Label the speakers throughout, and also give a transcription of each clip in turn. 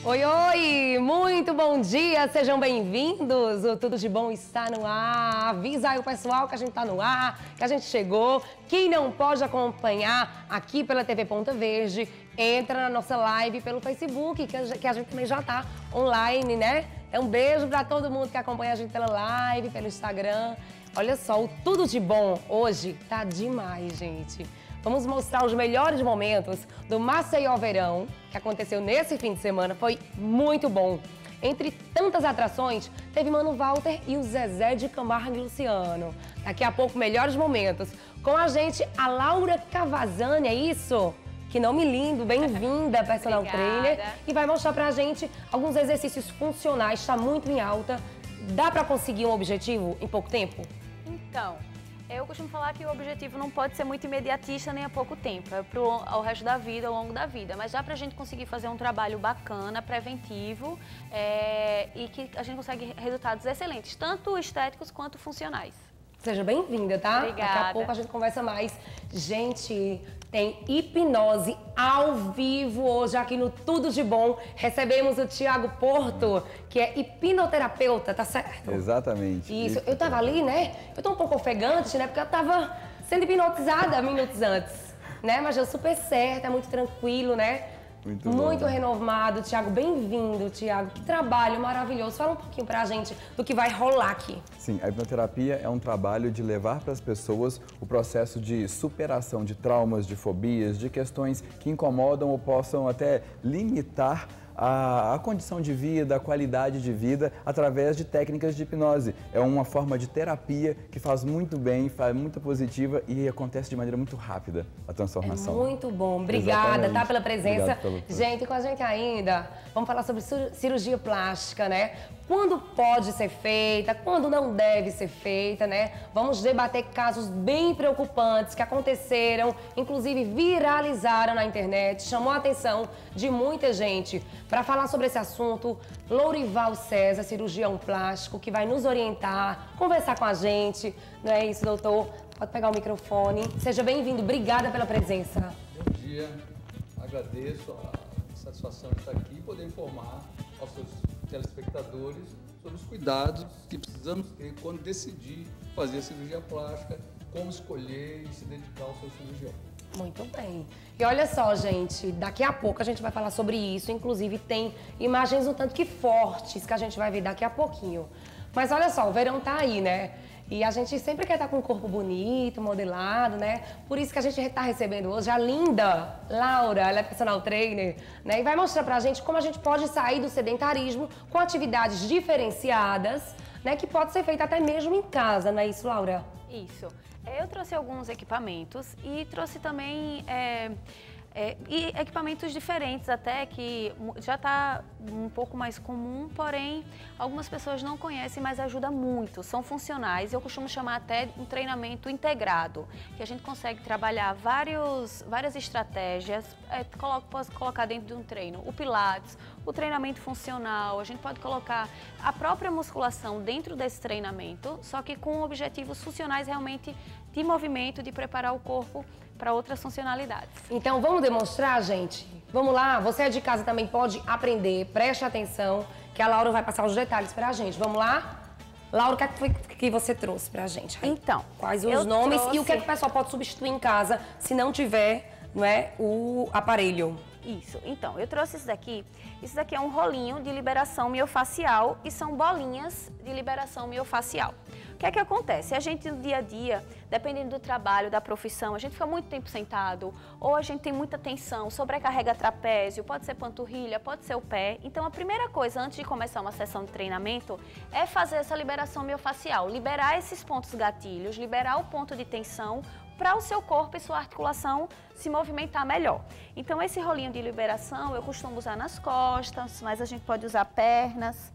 Speaker 1: Oi, oi! Muito bom dia! Sejam bem-vindos! O Tudo de Bom está no ar. Avisa aí o pessoal que a gente tá no ar, que a gente chegou. Quem não pode acompanhar aqui pela TV Ponta Verde, entra na nossa live pelo Facebook, que a gente também já tá online, né? Um beijo para todo mundo que acompanha a gente pela live, pelo Instagram. Olha só, o Tudo de Bom hoje tá demais, gente. Vamos mostrar os melhores momentos do Maceió Verão, que aconteceu nesse fim de semana. Foi muito bom. Entre tantas atrações, teve Mano Walter e o Zezé de Camargo e Luciano. Daqui a pouco, melhores momentos. Com a gente, a Laura Cavazani, é isso? Que nome lindo, bem-vinda, personal trainer. E vai mostrar pra gente alguns exercícios funcionais, tá muito em alta. Dá pra conseguir um objetivo em pouco tempo?
Speaker 2: Então, eu costumo falar que o objetivo não pode ser muito imediatista nem a pouco tempo, é ao resto da vida, ao longo da vida. Mas dá pra gente conseguir fazer um trabalho bacana, preventivo, e que a gente consegue resultados excelentes, tanto estéticos quanto funcionais.
Speaker 1: Seja bem-vinda, tá?
Speaker 2: Obrigada.
Speaker 1: Daqui a pouco a gente conversa mais. Gente, tem hipnose ao vivo hoje aqui no Tudo de Bom. Recebemos o Thiago Porto, que é hipnoterapeuta, tá certo?
Speaker 3: Exatamente.
Speaker 1: Isso. Eu tava ali, né? Eu tô um pouco ofegante, né? Porque eu tava sendo hipnotizada minutos antes, né? Mas deu super certo, é muito tranquilo, né? Muito renovado. Thiago, bem-vindo, Thiago. Que trabalho maravilhoso. Fala um pouquinho pra gente do que vai rolar aqui.
Speaker 3: Sim, a hipnoterapia é um trabalho de levar para as pessoas o processo de superação de traumas, de fobias, de questões que incomodam ou possam até limitar a condição de vida, a qualidade de vida, através de técnicas de hipnose. É uma forma de terapia que faz muito bem, faz muito positiva e acontece de maneira muito rápida a transformação.
Speaker 1: É muito bom. Obrigada, tá, pela presença.
Speaker 3: Pelo...
Speaker 1: Gente, com a gente ainda, vamos falar sobre cirurgia plástica, né? Quando pode ser feita, quando não deve ser feita, né? Vamos debater casos bem preocupantes que aconteceram, inclusive viralizaram na internet, chamou a atenção de muita gente. Para falar sobre esse assunto, Lourival César, cirurgião plástico, que vai nos orientar, conversar com a gente. Não é isso, doutor? Pode pegar o microfone. Seja bem-vindo. Obrigada pela presença.
Speaker 4: Bom dia. Agradeço a satisfação de estar aqui e poder informar aos seus telespectadores sobre os cuidados que precisamos ter quando decidir fazer a cirurgia plástica, como escolher e se dedicar ao seu cirurgião.
Speaker 1: Muito bem. E olha só, gente, daqui a pouco a gente vai falar sobre isso. Inclusive tem imagens um tanto que fortes que a gente vai ver daqui a pouquinho. Mas olha só, o verão tá aí, né? E a gente sempre quer estar com um corpo bonito, modelado, né? Por isso que a gente está recebendo hoje a linda Laura, ela é personal trainer, né? E vai mostrar pra gente como a gente pode sair do sedentarismo com atividades diferenciadas, né? Que pode ser feita até mesmo em casa, não é isso, Laura?
Speaker 2: Isso. Eu trouxe alguns equipamentos e trouxe também equipamentos diferentes até, que já está um pouco mais comum, porém algumas pessoas não conhecem, mas ajuda muito, são funcionais. Eu costumo chamar até um treinamento integrado, que a gente consegue trabalhar várias estratégias, posso colocar dentro de um treino o pilates, o treinamento funcional, a gente pode colocar a própria musculação dentro desse treinamento, só que com objetivos funcionais realmente de movimento, de preparar o corpo para outras funcionalidades.
Speaker 1: Então vamos demonstrar, gente? Vamos lá? Você de casa também pode aprender, preste atenção, que a Laura vai passar os detalhes pra gente. Vamos lá? Laura, o que foi que você trouxe pra gente?
Speaker 2: Então,
Speaker 1: quais os nomes e o que o pessoal pode substituir em casa se não tiver, não é, o aparelho?
Speaker 2: Isso, então, eu trouxe isso daqui é um rolinho de liberação miofacial e são bolinhas de liberação miofacial. O que é que acontece? A gente no dia a dia, dependendo do trabalho, da profissão, a gente fica muito tempo sentado, ou a gente tem muita tensão, sobrecarrega trapézio, pode ser panturrilha, pode ser o pé. Então a primeira coisa antes de começar uma sessão de treinamento é fazer essa liberação miofacial, liberar esses pontos gatilhos, liberar o ponto de tensão, para o seu corpo e sua articulação se movimentar melhor. Então esse rolinho de liberação eu costumo usar nas costas, mas a gente pode usar pernas,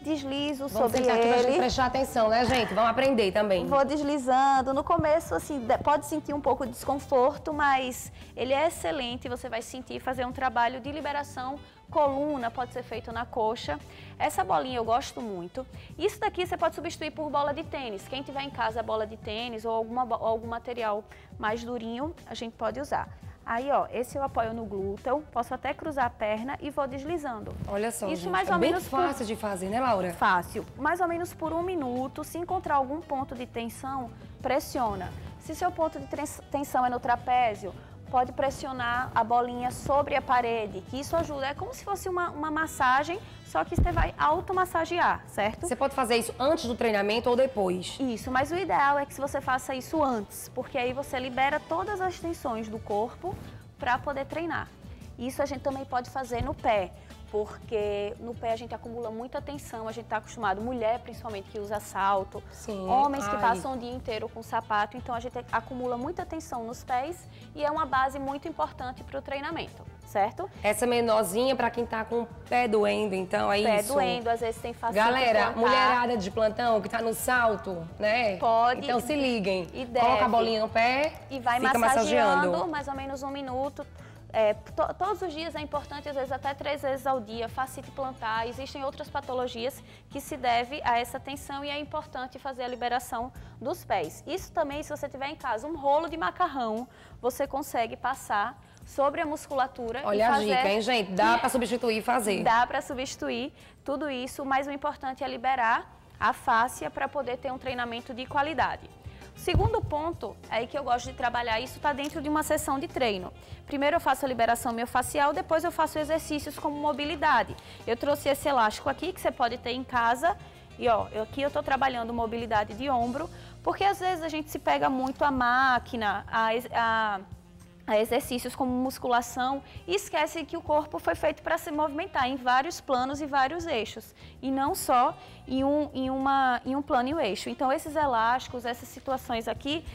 Speaker 2: deslizo sobre ele. Vamos tentar aqui
Speaker 1: prestar atenção, né, gente? Vamos aprender também.
Speaker 2: Vou deslizando. No começo, assim, pode sentir um pouco de desconforto, mas ele é excelente. Você vai sentir fazer um trabalho de liberação. Coluna pode ser feito na coxa. Essa bolinha eu gosto muito. Isso daqui você pode substituir por bola de tênis. Quem tiver em casa bola de tênis ou algum material mais durinho, a gente pode usar. Aí, ó, esse eu apoio no glúteo, posso até cruzar a perna e vou deslizando.
Speaker 1: Olha só,
Speaker 2: isso
Speaker 1: gente,
Speaker 2: mais ou
Speaker 1: bem
Speaker 2: menos
Speaker 1: fácil de fazer, né, Laura?
Speaker 2: Fácil. Mais ou menos por 1 minuto, se encontrar algum ponto de tensão, pressiona. Se seu ponto de tensão é no trapézio, pode pressionar a bolinha sobre a parede, que isso ajuda. É como se fosse uma massagem, só que você vai automassagear, certo?
Speaker 1: Você pode fazer isso antes do treinamento ou depois?
Speaker 2: Isso, mas o ideal é que você faça isso antes, porque aí você libera todas as tensões do corpo para poder treinar. Isso a gente também pode fazer no pé, porque no pé a gente acumula muita tensão, a gente está acostumado, mulher principalmente que usa salto,
Speaker 1: Sim.
Speaker 2: homens que passam o dia inteiro com sapato, então a gente acumula muita tensão nos pés e é uma base muito importante para o treinamento, certo?
Speaker 1: Essa menorzinha para quem tá com o pé doendo, então é
Speaker 2: Pé
Speaker 1: isso.
Speaker 2: doendo, às vezes tem facite
Speaker 1: Galera,
Speaker 2: plantar.
Speaker 1: mulherada de plantão que tá no salto, né?
Speaker 2: Pode.
Speaker 1: Então se liguem.
Speaker 2: E deve.
Speaker 1: Coloca a bolinha no pé
Speaker 2: E vai
Speaker 1: fica
Speaker 2: massageando mais ou menos 1 minuto. Todos os dias é importante, às vezes até 3 vezes ao dia, fascite plantar. Existem outras patologias que se deve a essa tensão e é importante fazer a liberação dos pés. Isso também, se você tiver em casa um rolo de macarrão, você consegue passar sobre a musculatura.
Speaker 1: Olha
Speaker 2: e
Speaker 1: a
Speaker 2: fazer...
Speaker 1: dica, hein, gente? Dá para substituir e fazer.
Speaker 2: Dá para substituir tudo isso, mas o importante é liberar a fáscia para poder ter um treinamento de qualidade. Segundo ponto, aí que eu gosto de trabalhar, isso está dentro de uma sessão de treino. Primeiro eu faço a liberação miofascial, depois eu faço exercícios como mobilidade. Eu trouxe esse elástico aqui, que você pode ter em casa, e ó, aqui eu estou trabalhando mobilidade de ombro, porque às vezes a gente se pega muito à máquina, a exercícios como musculação e esquece que o corpo foi feito para se movimentar em vários planos e vários eixos e não só em um plano e um eixo. Então esses elásticos, essas situações aqui,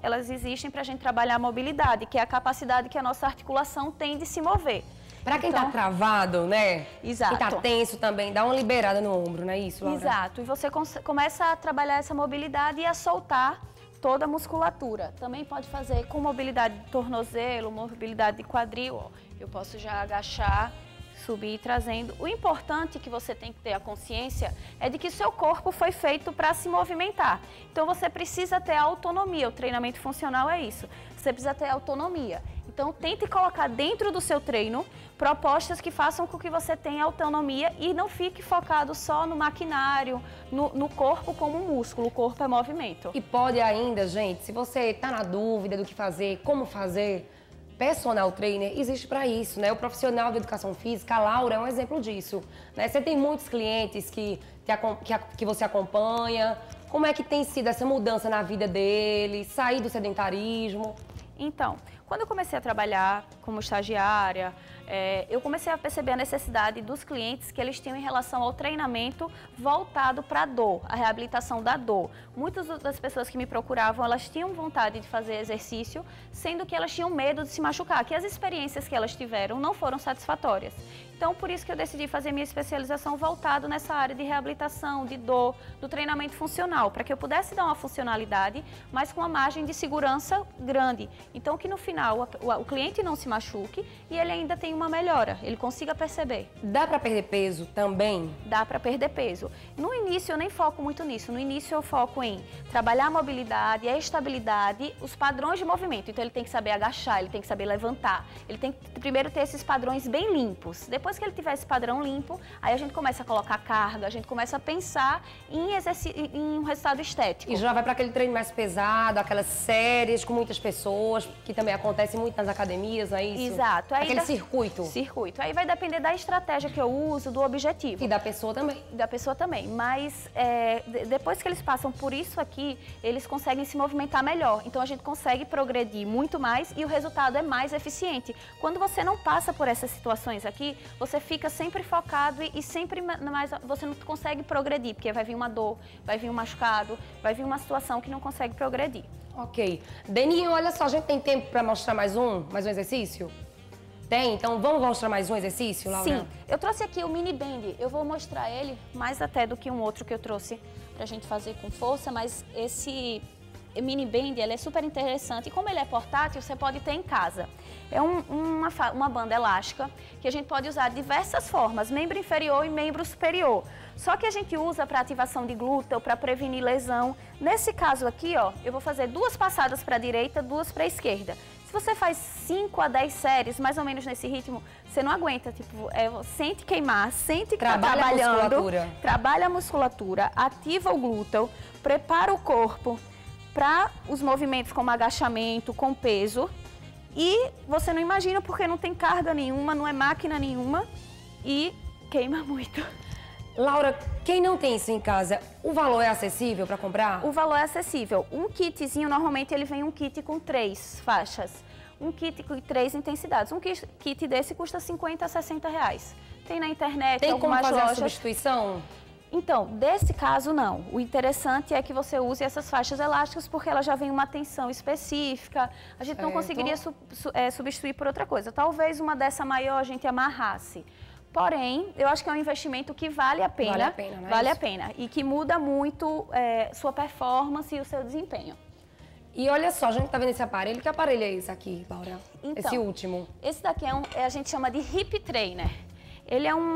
Speaker 2: elas existem para a gente trabalhar a mobilidade, que é a capacidade que a nossa articulação tem de se mover.
Speaker 1: Pra quem
Speaker 2: então,
Speaker 1: tá travado, né?
Speaker 2: Exato.
Speaker 1: Quem tá tenso também, dá uma liberada no ombro, não é isso, Laura?
Speaker 2: Exato. E você começa a trabalhar essa mobilidade e a soltar toda a musculatura. Também pode fazer com mobilidade de tornozelo, mobilidade de quadril. Ó. Eu posso já agachar, subir trazendo. O importante que você tem que ter a consciência é de que o seu corpo foi feito para se movimentar. Então você precisa ter autonomia. O treinamento funcional é isso. Você precisa ter autonomia. Então tente colocar dentro do seu treino propostas que façam com que você tenha autonomia e não fique focado só no maquinário, no corpo como um músculo. O corpo é movimento.
Speaker 1: E pode ainda, gente, se você tá na dúvida do que fazer, como fazer, personal trainer existe para isso, né? O profissional de educação física, a Laura, é um exemplo disso, né? Você tem muitos clientes que você acompanha. Como é que tem sido essa mudança na vida deles, sair do sedentarismo?
Speaker 2: Então, quando eu comecei a trabalhar como estagiária, eu comecei a perceber a necessidade dos clientes que eles tinham em relação ao treinamento voltado para a dor, a reabilitação da dor. Muitas das pessoas que me procuravam, elas tinham vontade de fazer exercício, sendo que elas tinham medo de se machucar, que as experiências que elas tiveram não foram satisfatórias. Então, por isso que eu decidi fazer minha especialização voltado nessa área de reabilitação, de dor, do treinamento funcional, para que eu pudesse dar uma funcionalidade, mas com uma margem de segurança grande. Então, que no final o cliente não se machuque e ele ainda tem uma melhora, ele consiga perceber.
Speaker 1: Dá para perder peso também?
Speaker 2: Dá para perder peso. No início eu nem foco muito nisso, no início eu foco em trabalhar a mobilidade, a estabilidade, os padrões de movimento. Então ele tem que saber agachar, ele tem que saber levantar, ele tem que primeiro ter esses padrões bem limpos. Depois que ele tiver esse padrão limpo, aí a gente começa a colocar carga, a gente começa a pensar em um resultado estético.
Speaker 1: E já vai para aquele treino mais pesado, aquelas séries com muitas pessoas, que também acontece muito nas academias, não é isso?
Speaker 2: Exato. Aí
Speaker 1: aquele circuito.
Speaker 2: Circuito. Aí vai depender da estratégia que eu uso, do objetivo.
Speaker 1: E da pessoa também.
Speaker 2: Da pessoa também. Mas depois que eles passam por isso aqui, eles conseguem se movimentar melhor. Então a gente consegue progredir muito mais e o resultado é mais eficiente. Quando você não passa por essas situações aqui, você fica sempre focado e sempre mais você não consegue progredir, porque vai vir uma dor, vai vir um machucado, vai vir uma situação que não consegue progredir.
Speaker 1: Ok. Deninho, olha só, a gente tem tempo para mostrar mais um exercício? Tem? Então vamos mostrar mais um exercício, Laura?
Speaker 2: Sim. Eu trouxe aqui o mini band. Eu vou mostrar ele mais até do que um outro que eu trouxe pra gente fazer com força, mas esse mini band, ele é super interessante e como ele é portátil, você pode ter em casa. É uma banda elástica que a gente pode usar de diversas formas, membro inferior e membro superior. Só que a gente usa para ativação de glúteo, para prevenir lesão. Nesse caso aqui, ó, eu vou fazer 2 passadas para a direita, 2 para a esquerda. Se você faz 5 a 10 séries, mais ou menos nesse ritmo, você não aguenta, tipo, sente queimar, sente que está trabalhando, trabalha a musculatura, ativa o glúteo, prepara o corpo para os movimentos como agachamento, com peso, e você não imagina porque não tem carga nenhuma, não é máquina nenhuma e queima muito.
Speaker 1: Laura, quem não tem isso em casa, o valor é acessível para comprar?
Speaker 2: O valor é acessível. Um kitzinho, normalmente ele vem um kit com 3 faixas. Um kit com 3 intensidades. Um kit desse custa 50 a 60 reais. Tem na internet,
Speaker 1: tem
Speaker 2: algumas
Speaker 1: como fazer
Speaker 2: lojas.
Speaker 1: a substituição?
Speaker 2: Então, desse caso não. O interessante é que você use essas faixas elásticas porque ela já vem uma tensão específica. A gente não conseguiria substituir por outra coisa. Talvez uma dessa maior a gente amarrasse. Porém, eu acho que é um investimento que vale a pena.
Speaker 1: Vale a pena, né?
Speaker 2: Vale a pena. E que muda muito sua performance e o seu desempenho.
Speaker 1: E olha só, a gente tá vendo esse aparelho. Que aparelho é esse aqui, Laura?
Speaker 2: Então,
Speaker 1: esse último.
Speaker 2: Esse daqui a gente chama de hip trainer. Ele é um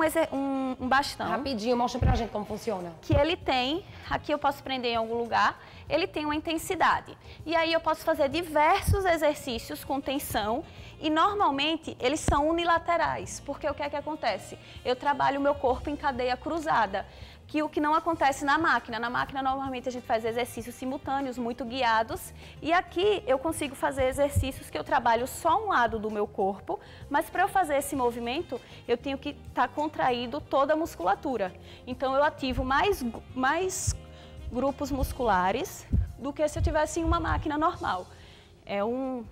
Speaker 2: bastão.
Speaker 1: Rapidinho, mostra pra gente como funciona.
Speaker 2: Que ele tem, aqui eu posso prender em algum lugar, ele tem uma intensidade. E aí eu posso fazer diversos exercícios com tensão e normalmente eles são unilaterais, porque o que é que acontece? Eu trabalho o meu corpo em cadeia cruzada, que o que não acontece na máquina. Na máquina, normalmente, a gente faz exercícios simultâneos, muito guiados. E aqui, eu consigo fazer exercícios que eu trabalho só um lado do meu corpo, mas para eu fazer esse movimento, eu tenho que estar contraído toda a musculatura. Então, eu ativo mais grupos musculares do que se eu tivesse em uma máquina normal. É um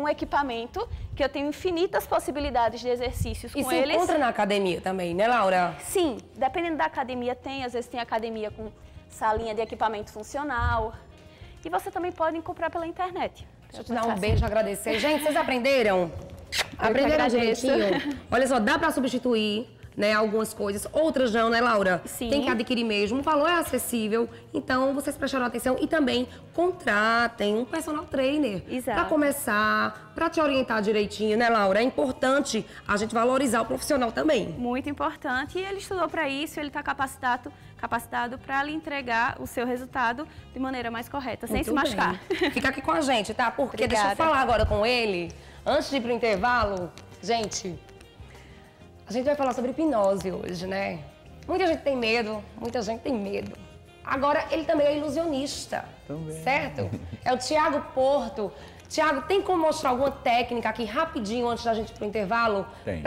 Speaker 2: equipamento que eu tenho infinitas possibilidades de exercícios com eles.
Speaker 1: Isso encontra na academia também, né, Laura?
Speaker 2: Sim, dependendo da academia às vezes tem academia com salinha de equipamento funcional. E você também pode comprar pela internet.
Speaker 1: Deixa eu te dar um beijo e agradecer. Gente, vocês aprenderam? Aprenderam direitinho? Olha só, dá pra substituir, né, algumas coisas, outras não, né, Laura?
Speaker 2: Sim.
Speaker 1: Tem que adquirir mesmo, o valor é acessível, então vocês prestaram atenção e também contratem um personal trainer.
Speaker 2: Exato.
Speaker 1: Pra começar, pra te orientar direitinho, né, Laura? É importante a gente valorizar o profissional também.
Speaker 2: Muito importante, e ele estudou para isso, ele está capacitado para lhe entregar o seu resultado de maneira mais correta, sem se machucar.
Speaker 1: Fica aqui com a gente, tá? Porque
Speaker 2: Obrigada.
Speaker 1: deixa eu falar agora com ele, antes de ir pro intervalo, gente... A gente vai falar sobre hipnose hoje, né? Muita gente tem medo, muita gente tem medo. Agora, ele também é ilusionista, certo? É o Thiago Porto. Thiago, tem como mostrar alguma técnica aqui rapidinho antes da gente ir pro intervalo?
Speaker 3: Tem.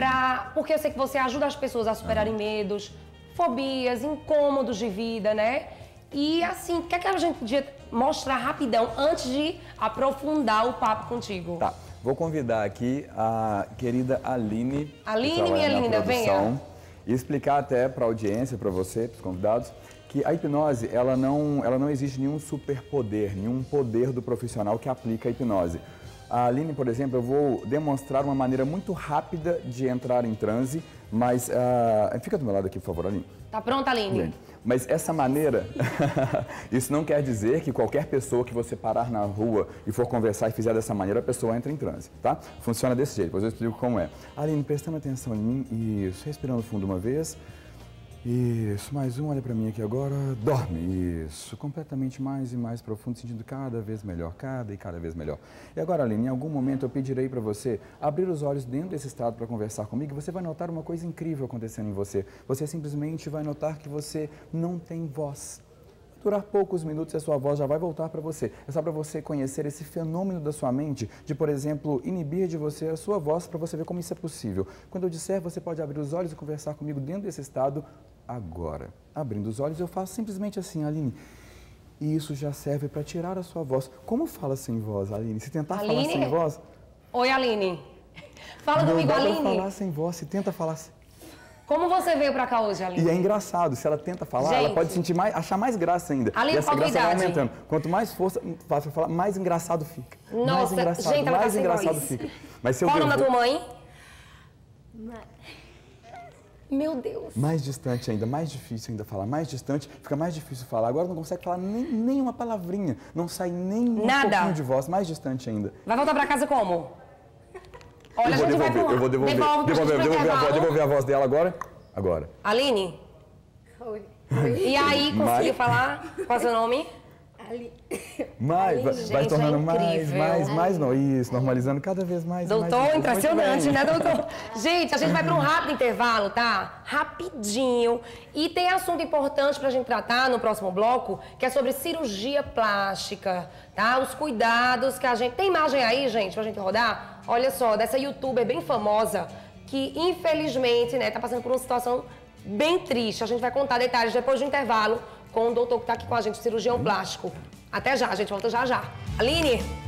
Speaker 1: Porque eu sei que você ajuda as pessoas a superarem medos, fobias, incômodos de vida, né? E assim, o que é que a gente podia mostrar rapidão antes de aprofundar o papo contigo?
Speaker 3: Tá. Vou convidar aqui a querida Aline.
Speaker 1: Aline, minha linda, venha.
Speaker 3: E explicar até para a audiência, para você, para os convidados, que a hipnose, ela não existe nenhum superpoder, nenhum poder do profissional que aplica a hipnose. A Aline, por exemplo, eu vou demonstrar uma maneira muito rápida de entrar em transe, mas... fica do meu lado aqui, por favor, Aline.
Speaker 1: Tá pronta, Aline?
Speaker 3: Bem, mas essa maneira, isso não quer dizer que qualquer pessoa que você parar na rua e for conversar e fizer dessa maneira, a pessoa entra em transe, tá? Funciona desse jeito, depois eu explico como é. Aline, prestando atenção em mim, isso, respirando fundo uma vez. Isso, mais um, olha pra mim aqui agora, dorme, isso, completamente mais e mais profundo, sentindo cada vez melhor, cada vez melhor. E agora, Aline, em algum momento eu pedirei pra você abrir os olhos dentro desse estado para conversar comigo, e você vai notar uma coisa incrível acontecendo em você. Você simplesmente vai notar que você não tem voz. Vai durar poucos minutos e a sua voz já vai voltar para você. É só para você conhecer esse fenômeno da sua mente de, por exemplo, inibir de você a sua voz para você ver como isso é possível. Quando eu disser, você pode abrir os olhos e conversar comigo dentro desse estado agora. Abrindo os olhos, eu faço simplesmente assim, Aline. E isso já serve para tirar a sua voz. Como fala sem voz, Aline? Se tentar falar sem voz...
Speaker 1: Oi, Aline. Fala comigo, Aline.
Speaker 3: Não dá pra falar sem voz, se tenta falar sem...
Speaker 1: Como você veio pra cá hoje, Aline?
Speaker 3: E é engraçado, se ela tenta falar,
Speaker 1: gente,
Speaker 3: ela pode sentir achar mais graça ainda.
Speaker 1: Aline,
Speaker 3: e essa graça vai
Speaker 1: idade?
Speaker 3: aumentando. Quanto mais força faz pra falar, mais engraçado fica.
Speaker 1: Nossa,
Speaker 3: mais engraçado,
Speaker 1: gente, ela
Speaker 3: mais
Speaker 1: tá
Speaker 3: engraçado fica. Mas
Speaker 1: qual o nome da tua mãe? Meu Deus.
Speaker 3: Mais distante ainda, mais difícil ainda falar. Mais distante, fica mais difícil falar. Agora não consegue falar nem uma palavrinha. Não sai nem um pouquinho de voz. Mais distante ainda.
Speaker 1: Vai voltar pra casa como? Olha, a gente vai pro...
Speaker 3: Eu vou devolver a voz dela agora.
Speaker 1: Aline?
Speaker 5: Oi.
Speaker 1: E aí, conseguiu falar? Qual é o seu nome?
Speaker 3: Mais, vai
Speaker 1: gente,
Speaker 3: se tornando
Speaker 1: é
Speaker 3: mais, não, isso, normalizando cada vez mais.
Speaker 1: Doutor,
Speaker 3: mais,
Speaker 1: impressionante, né, doutor? Gente, a gente vai para um rápido intervalo, tá? Rapidinho. E tem assunto importante pra gente tratar no próximo bloco, que é sobre cirurgia plástica, tá? Os cuidados que a gente... Tem imagem aí, gente, pra gente rodar? Olha só, dessa youtuber bem famosa, que infelizmente, né, tá passando por uma situação bem triste. A gente vai contar detalhes depois do intervalo com o doutor que tá aqui com a gente, cirurgião plástico. Até já, a gente volta já já. Aline!